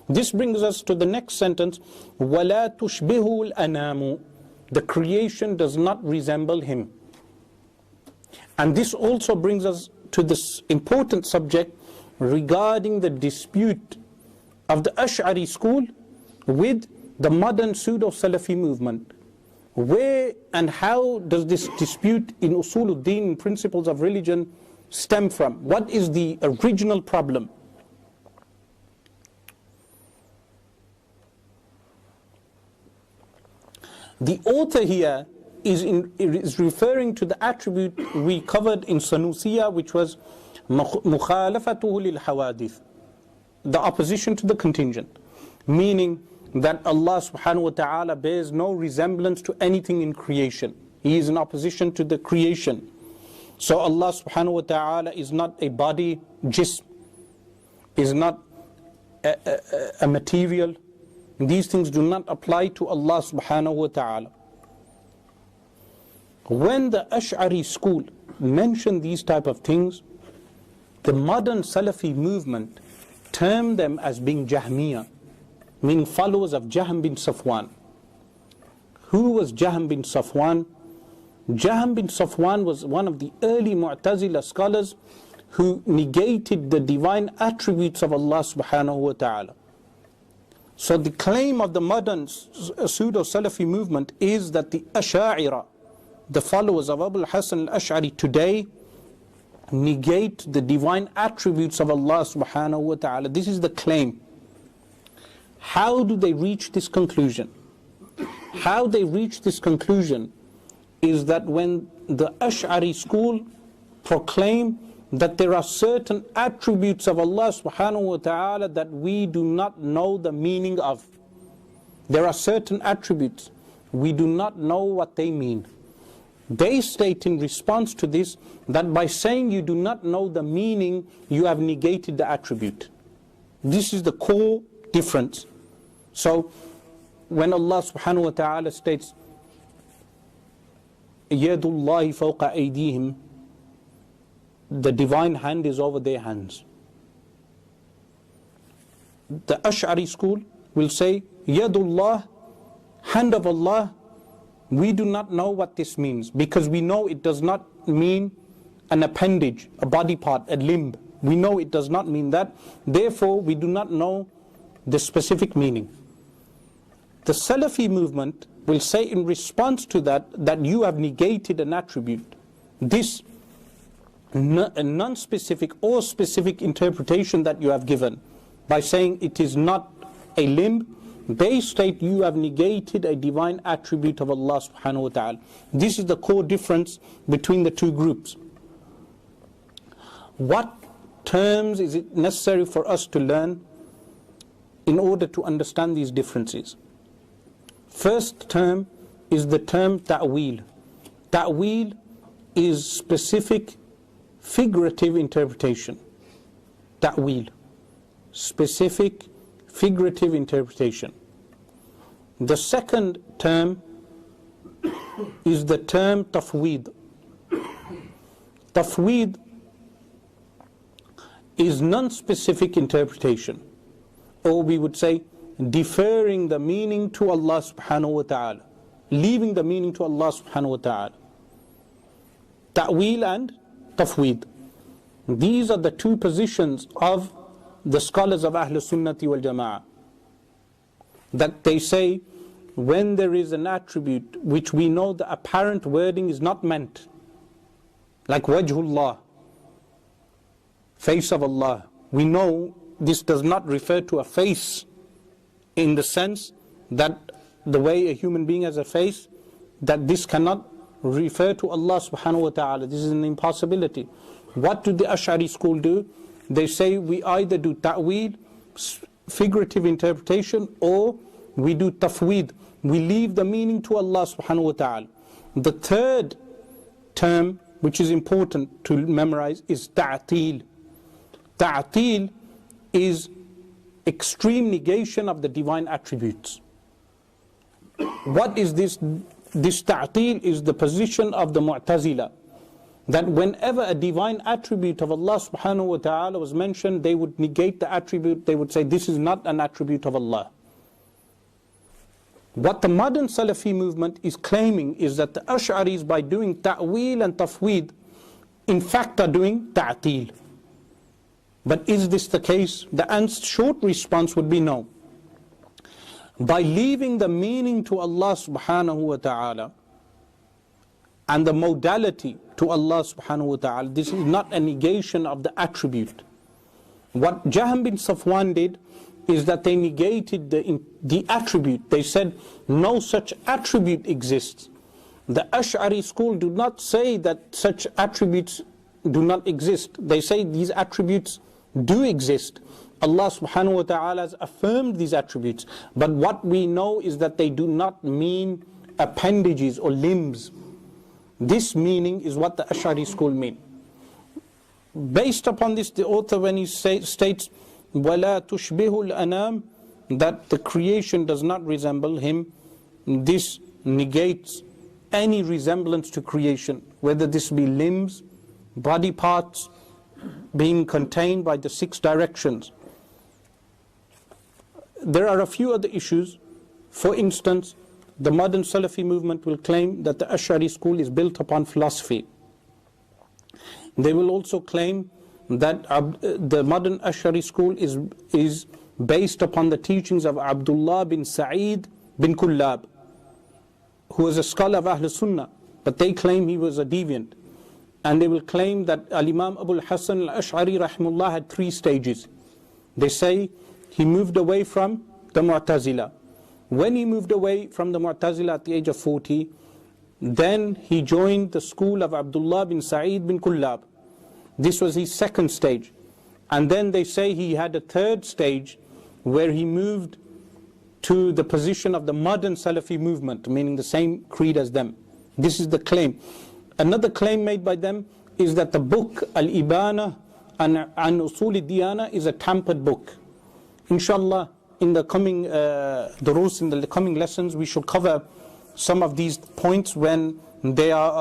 This brings us to the next sentence, وَلَا تُشْبِهُ الْأَنَامُ. The creation does not resemble him. And this also brings us to this important subject regarding the dispute of the Ash'ari school with the modern pseudo-Salafi movement. Where and how does this dispute in Usuluddin, principles of religion, stem from? What is the original problem? The author here is referring to the attribute we covered in Sanusiya, which was مُخَالَفَتُهُ لِلْحَوَادِثِ, the opposition to the contingent, meaning that Allah subhanahu wa ta'ala bears no resemblance to anything in creation. He is in opposition to the creation. So Allah subhanahu wa ta'ala is not a body, jism, is not a material. These things do not apply to Allah subhanahu wa ta'ala. When the Ash'ari school mentioned these type of things, the modern Salafi movement termed them as being Jahmiyyah, meaning followers of Jahm bin Safwan. Who was Jahm bin Safwan? Jahm bin Safwan was one of the early Mu'tazila scholars who negated the divine attributes of Allah subhanahu wa ta'ala. So the claim of the modern pseudo-Salafi movement is that the Ash'ari, the followers of Abu al-Hasan al-Ash'ari today, negate the divine attributes of Allah subhanahu wa ta'ala. This is the claim. How do they reach this conclusion? How they reach this conclusion is that when the Ash'ari school proclaim that there are certain attributes of Allah subhanahu wa ta'ala that we do not know the meaning of. There are certain attributes, we do not know what they mean. They state in response to this that by saying you do not know the meaning, you have negated the attribute. This is the core difference. So when Allah subhanahu wa ta'ala states يَدُ اللَّهِ فَوْقَ أَيْدِيهِمْ, the divine hand is over their hands. The Ash'ari school will say Yadullah, hand of Allah. We do not know what this means, because we know it does not mean an appendage, a body part, a limb. We know it does not mean that. Therefore, we do not know the specific meaning. The Salafi movement will say in response to that, that you have negated an attribute. This non-specific or specific interpretation that you have given by saying it is not a limb, they state you have negated a divine attribute of Allah subhanahu wa ta'ala. This is the core difference between the two groups. What terms is it necessary for us to learn in order to understand these differences? First term is the term ta'wil. Ta'wil is specific figurative interpretation. Ta'wil, specific figurative interpretation. The second term is the term tafweed. Tafweed is non-specific interpretation, or we would say deferring the meaning to Allah subhanahu wa ta'ala, leaving the meaning to Allah subhanahu wa ta'ala. Ta'wil and tafweed. These are the two positions of the scholars of Ahl Sunnati wal Jama'ah, that they say when there is an attribute which we know the apparent wording is not meant, like wajhullah, face of Allah, we know this does not refer to a face in the sense that the way a human being has a face, that this cannot refer to Allah subhanahu wa ta'ala. This is an impossibility. What do the Ash'ari school do? They say we either do ta'wil, figurative interpretation, or we do tafweed. We leave the meaning to Allah subhanahu wa ta'ala. The third term, which is important to memorize, is ta'til. Ta'til is extreme negation of the divine attributes. What is this? This ta'til is the position of the Mu'tazila. that whenever a divine attribute of Allah subhanahu wa ta'ala was mentioned, they would negate the attribute, they would say this is not an attribute of Allah. What the modern Salafi movement is claiming is that the Asharis, by doing ta'weel and tafweed, in fact are doing ta'til. But is this the case? The short response would be no. By leaving the meaning to Allah subhanahu wa ta'ala and the modality to Allah subhanahu wa ta'ala, this is not a negation of the attribute. What Jahm bin Safwan did is that they negated the attribute. They said no such attribute exists. The Ash'ari school do not say that such attributes do not exist. They say these attributes do exist. Allah subhanahu wa ta'ala has affirmed these attributes. But what we know is that they do not mean appendages or limbs. This meaning is what the Ash'ari school mean. Based upon this, the author, when he states وَلَا تُشْبِهُ الْأَنَامِ, that the creation does not resemble him, this negates any resemblance to creation, whether this be limbs, body parts being contained by the 6 directions. There are a few other issues. For instance, the modern Salafi movement will claim that the Ash'ari school is built upon philosophy. They will also claim that the modern Ash'ari school is based upon the teachings of Abdullah bin Sa'id bin Kullab, who was a scholar of Ahl Sunnah, but they claim he was a deviant. And they will claim that Al-Imam Abu al-Hasan al-Ash'ari rahimullah had 3 stages. They say he moved away from the Mu'tazila. When he moved away from the Mu'tazila at the age of 40, then he joined the school of Abdullah bin Sa'id bin Kullab. This was his 2nd stage. And then they say he had a 3rd stage where he moved to the position of the modern Salafi movement, meaning the same creed as them. This is the claim. Another claim made by them is that the book Al-Ibana an Usul al-Diyana is a tampered book. Inshallah, in the coming durus, in the coming lessons, we shall cover some of these points when they are